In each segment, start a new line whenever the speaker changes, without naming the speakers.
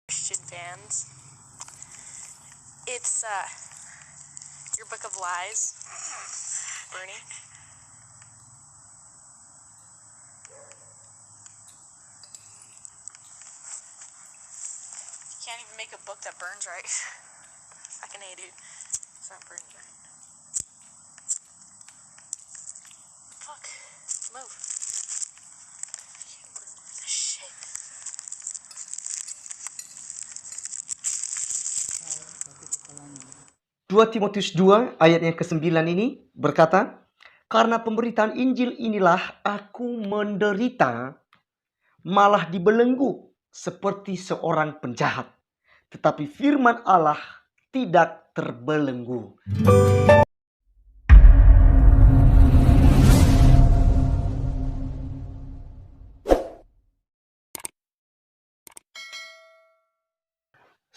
Christian fans. It's your book of lies, Bernie. You can't even make a book that burns right. Fucking A, dude. It's not burning right. Fuck. Move. Shit.
2 Timotius 2 ayat yang ke-9 ini berkata, karena pemberitaan Injil inilah aku menderita, malah dibelenggu seperti seorang penjahat. Tetapi firman Allah tidak terbelenggu.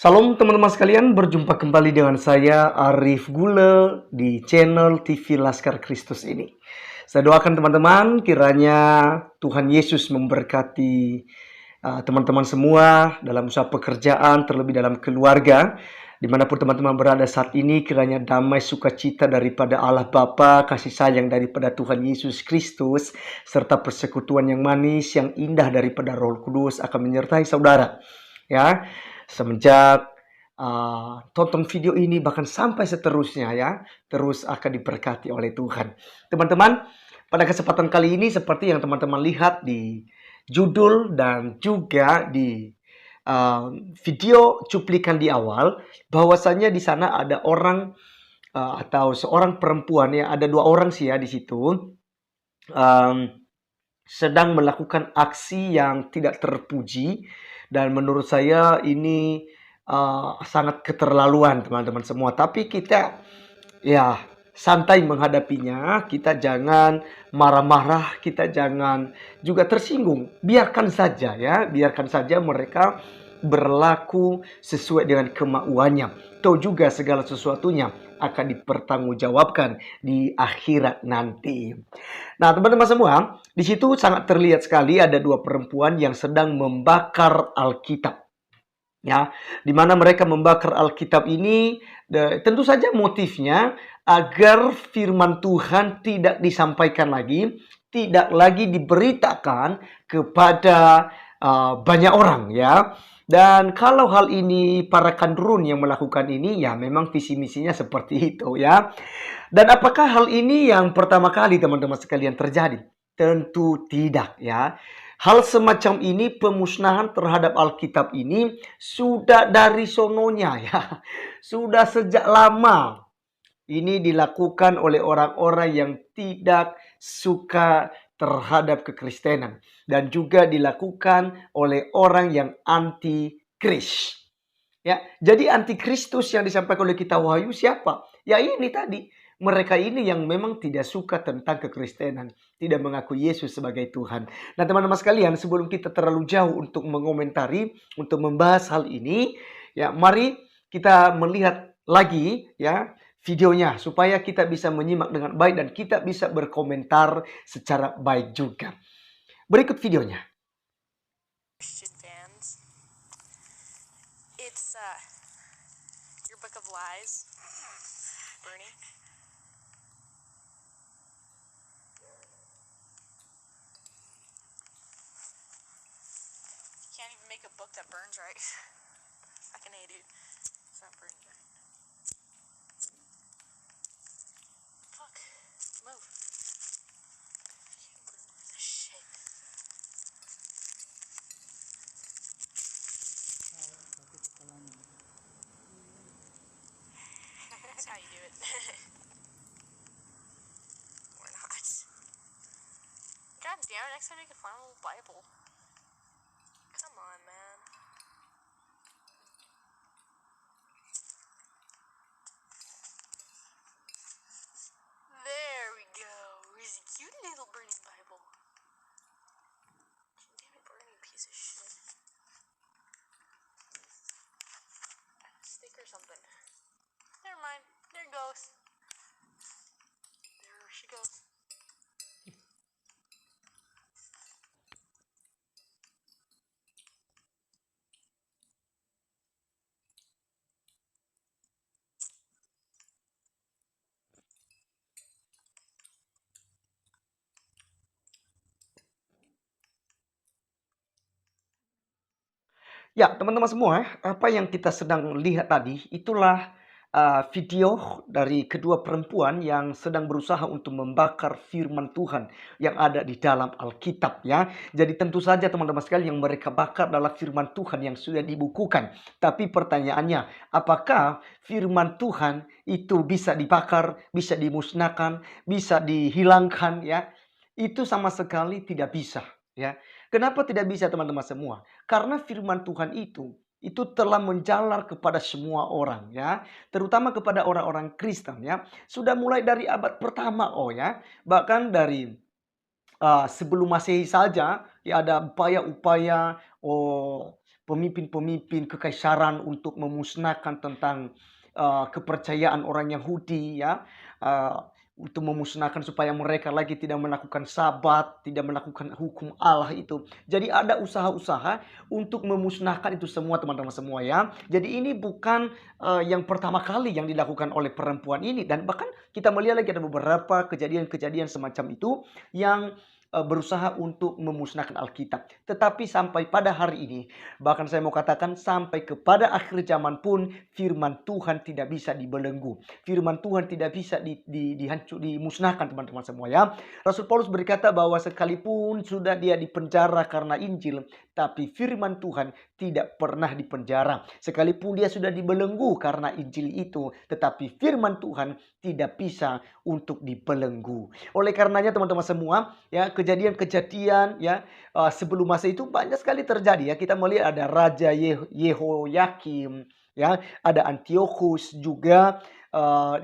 Salam teman-teman sekalian, berjumpa kembali dengan saya Arif Gule di channel TV Laskar Kristus ini. Saya doakan teman-teman kiranya Tuhan Yesus memberkati teman-teman semua dalam usaha pekerjaan, terlebih dalam keluarga. Dimanapun teman-teman berada saat ini, kiranya damai sukacita daripada Allah Bapa, kasih sayang daripada Tuhan Yesus Kristus, serta persekutuan yang manis, yang indah daripada Roh Kudus akan menyertai saudara. Ya, semenjak tonton video ini bahkan sampai seterusnya ya, terus akan diberkati oleh Tuhan. Teman-teman, pada kesempatan kali ini seperti yang teman-teman lihat di judul dan juga di video cuplikan di awal, bahwasannya di sana ada orang atau seorang perempuan ya, ada 2 orang sih ya di situ sedang melakukan aksi yang tidak terpuji, dan menurut saya ini sangat keterlaluan teman-teman semua. Tapi kita ya santai menghadapinya, kita jangan marah-marah, kita jangan juga tersinggung. Biarkan saja ya, biarkan saja mereka berlaku sesuai dengan kemauannya. Tahu juga segala sesuatunya akan dipertanggungjawabkan di akhirat nanti. Nah, teman-teman semua, di situ sangat terlihat sekali ada 2 perempuan yang sedang membakar Alkitab. Ya, di mana mereka membakar Alkitab ini tentu saja motifnya agar firman Tuhan tidak disampaikan lagi, tidak lagi diberitakan kepada banyak orang ya. Dan kalau hal ini para kandrun yang melakukan ini, ya memang visi misinya seperti itu ya. Dan apakah hal ini yang pertama kali teman-teman sekalian terjadi? Tentu tidak ya. Hal semacam ini, pemusnahan terhadap Alkitab ini sudah dari sononya ya. Sudah sejak lama ini dilakukan oleh orang-orang yang tidak suka terhadap kekristenan. Dan juga dilakukan oleh orang yang anti-Kris. Ya, jadi antikristus yang disampaikan oleh kitab Wahyu siapa? Ya ini tadi, mereka ini yang memang tidak suka tentang kekristenan, tidak mengakui Yesus sebagai Tuhan. Nah, teman-teman sekalian, sebelum kita terlalu jauh untuk mengomentari, untuk membahas hal ini, ya mari kita melihat lagi ya videonya supaya kita bisa menyimak dengan baik dan kita bisa berkomentar secara baik juga. Berikut videonya.
Christian fans. It's your book of lies, Bernie. You can't even make a book that burns right. Fucking A, dude. It's not burning right. Fuck. Move. Shit. That's how you do it. Or not. God damn it, next time you can find a little Bible. Come on, man. There we go. Here's a cute little burning Bible. Damn it, burning piece of shit. Stick or something. Never mind. There it goes. There she goes.
Ya, teman-teman semua, apa yang kita sedang lihat tadi itulah video dari kedua perempuan yang sedang berusaha untuk membakar firman Tuhan yang ada di dalam Alkitab ya. Jadi tentu saja teman-teman sekalian yang mereka bakar adalah firman Tuhan yang sudah dibukukan. Tapi pertanyaannya, apakah firman Tuhan itu bisa dibakar, bisa dimusnahkan, bisa dihilangkan ya? Itu sama sekali tidak bisa ya. Kenapa tidak bisa teman-teman semua? Karena firman Tuhan itu telah menjalar kepada semua orang ya, terutama kepada orang-orang Kristen ya. Sudah mulai dari abad pertama ya, bahkan dari sebelum Masehi saja ya ada upaya-upaya pemimpin-pemimpin kekaisaran untuk memusnahkan tentang kepercayaan orang Yahudi ya, untuk memusnahkan supaya mereka lagi tidak melakukan sabat, tidak melakukan hukum Allah itu. Jadi ada usaha-usaha untuk memusnahkan itu semua teman-teman semua ya. Jadi ini bukan yang pertama kali yang dilakukan oleh perempuan ini, dan bahkan kita melihat lagi ada beberapa kejadian-kejadian semacam itu yang berusaha untuk memusnahkan Alkitab. Tetapi sampai pada hari ini, bahkan saya mau katakan sampai kepada akhir zaman pun, firman Tuhan tidak bisa dibelenggu. Firman Tuhan tidak bisa dimusnahkan teman-teman semua ya. Rasul Paulus berkata bahwa sekalipun sudah dia dipenjara karena Injil, tapi firman Tuhan tidak pernah dipenjara. Sekalipun dia sudah dibelenggu karena Injil itu, tetapi firman Tuhan tidak bisa untuk dibelenggu. Oleh karenanya teman-teman semua ya, kejadian-kejadian ya sebelum masa itu banyak sekali terjadi ya. Kita melihat ada Raja Yehoyakim ya, ada Antiochus juga,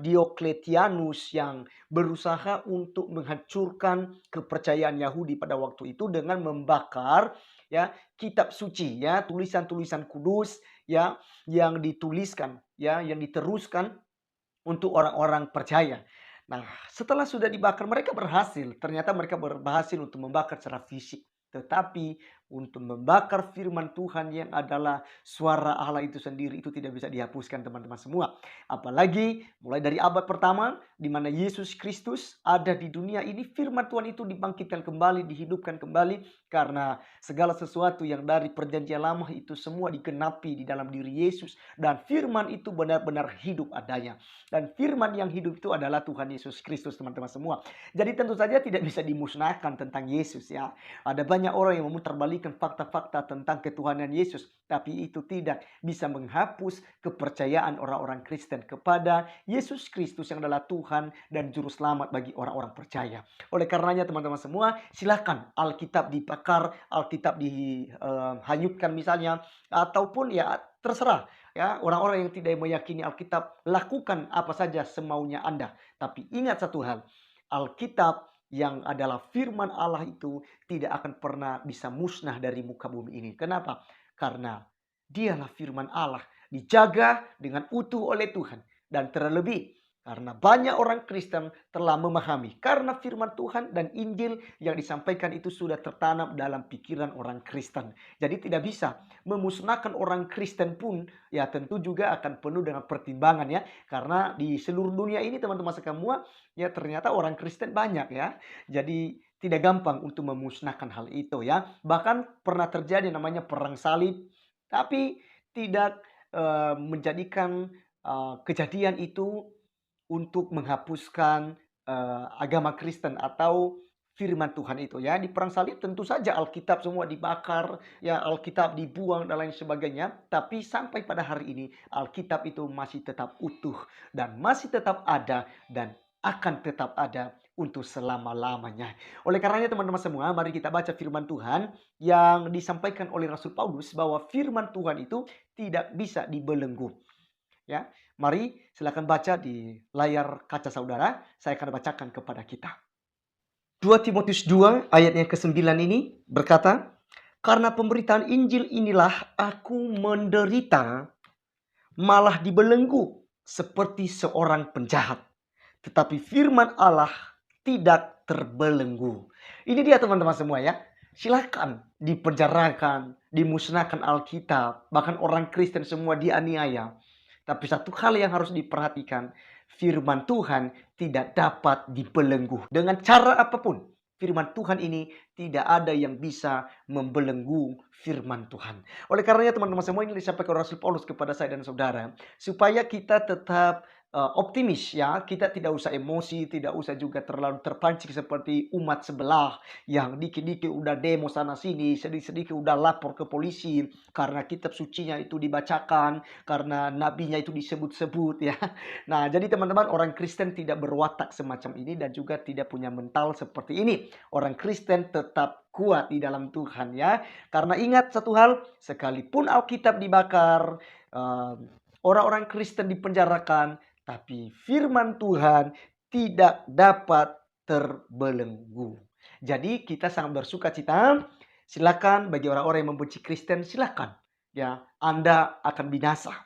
Diocletianus yang berusaha untuk menghancurkan kepercayaan Yahudi pada waktu itu dengan membakar ya kitab suci ya, tulisan-tulisan kudus ya yang dituliskan ya, yang diteruskan untuk orang-orang percaya. Nah, setelah sudah dibakar, mereka berhasil. Ternyata mereka berhasil untuk membakar secara fisik. Tetapi untuk membakar firman Tuhan yang adalah suara Allah itu sendiri, itu tidak bisa dihapuskan teman-teman semua. Apalagi mulai dari abad pertama, di mana Yesus Kristus ada di dunia ini, firman Tuhan itu dibangkitkan kembali, dihidupkan kembali. Karena segala sesuatu yang dari perjanjian lama itu semua digenapi di dalam diri Yesus. Dan firman itu benar-benar hidup adanya. Dan firman yang hidup itu adalah Tuhan Yesus Kristus teman-teman semua. Jadi tentu saja tidak bisa dimusnahkan tentang Yesus ya. Ada banyak orang yang memutarbalikkan fakta-fakta tentang ketuhanan Yesus. Tapi itu tidak bisa menghapus kepercayaan orang-orang Kristen kepada Yesus Kristus yang adalah Tuhan dan Juru Selamat bagi orang-orang percaya. Oleh karenanya teman-teman semua, silakan Alkitab dibakar, Alkitab dihanyutkan misalnya, ataupun ya terserah. Ya, orang-orang yang tidak meyakini Alkitab, lakukan apa saja semaunya Anda. Tapi ingat satu hal, Alkitab yang adalah firman Allah itu tidak akan pernah bisa musnah dari muka bumi ini. Kenapa? Karena dialah firman Allah, dijaga dengan utuh oleh Tuhan. Dan terlebih karena banyak orang Kristen telah memahami, karena firman Tuhan dan Injil yang disampaikan itu sudah tertanam dalam pikiran orang Kristen. Jadi tidak bisa memusnahkan orang Kristen pun, ya tentu juga akan penuh dengan pertimbangan ya. Karena di seluruh dunia ini teman-teman semua, ya ternyata orang Kristen banyak ya. Jadi tidak gampang untuk memusnahkan hal itu ya. Bahkan pernah terjadi namanya perang salib, tapi tidak menjadikan kejadian itu untuk menghapuskan agama Kristen atau firman Tuhan itu ya. Di perang salib tentu saja Alkitab semua dibakar, ya Alkitab dibuang dan lain sebagainya. Tapi sampai pada hari ini Alkitab itu masih tetap utuh dan masih tetap ada dan akan tetap ada untuk selama-lamanya. Oleh karenanya teman-teman semua, mari kita baca firman Tuhan yang disampaikan oleh Rasul Paulus bahwa firman Tuhan itu tidak bisa dibelenggu. Ya, mari silakan baca di layar kaca saudara. Saya akan bacakan kepada kita. 2 Timotius 2 ayatnya ke-9 ini berkata, karena pemberitaan Injil inilah aku menderita, malah dibelenggu seperti seorang penjahat. Tetapi firman Allah tidak terbelenggu. Ini dia teman-teman semua ya. Silakan dipenjarakan, dimusnahkan Alkitab, bahkan orang Kristen semua dianiaya. Tapi satu hal yang harus diperhatikan, firman Tuhan tidak dapat dibelenggu dengan cara apapun. firman Tuhan ini, tidak ada yang bisa membelenggu firman Tuhan. Oleh karenanya teman-teman semua, ini disampaikan Rasul Paulus kepada saya dan saudara, supaya kita tetap optimis ya, kita tidak usah emosi, tidak usah juga terlalu terpancing seperti umat sebelah yang dikit-dikit udah demo sana sini, sedikit-sedikit udah lapor ke polisi karena kitab sucinya itu dibacakan, karena nabinya itu disebut-sebut ya. Nah, jadi teman-teman, orang Kristen tidak berwatak semacam ini dan juga tidak punya mental seperti ini. Orang Kristen tetap kuat di dalam Tuhan ya. Karena ingat satu hal, sekalipun Alkitab dibakar, orang-orang Kristen dipenjarakan, tapi firman Tuhan tidak dapat terbelenggu. Jadi kita sangat bersuka cita. Silakan bagi orang-orang yang membenci Kristen, silakan. Ya, Anda akan binasa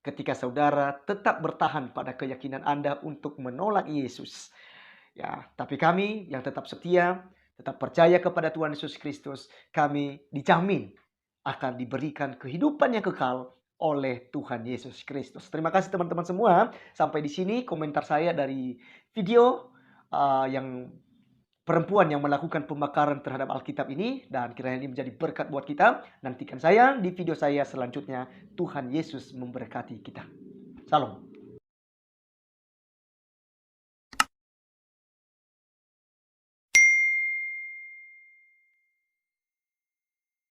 ketika saudara tetap bertahan pada keyakinan Anda untuk menolak Yesus. Ya, tapi kami yang tetap setia, tetap percaya kepada Tuhan Yesus Kristus, kami dijamin akan diberikan kehidupan yang kekal oleh Tuhan Yesus Kristus. Terima kasih teman-teman semua. Sampai di sini komentar saya dari video yang perempuan yang melakukan pembakaran terhadap Alkitab ini, dan kiranya ini menjadi berkat buat kita. Nantikan saya di video saya selanjutnya. Tuhan Yesus memberkati kita. Salam.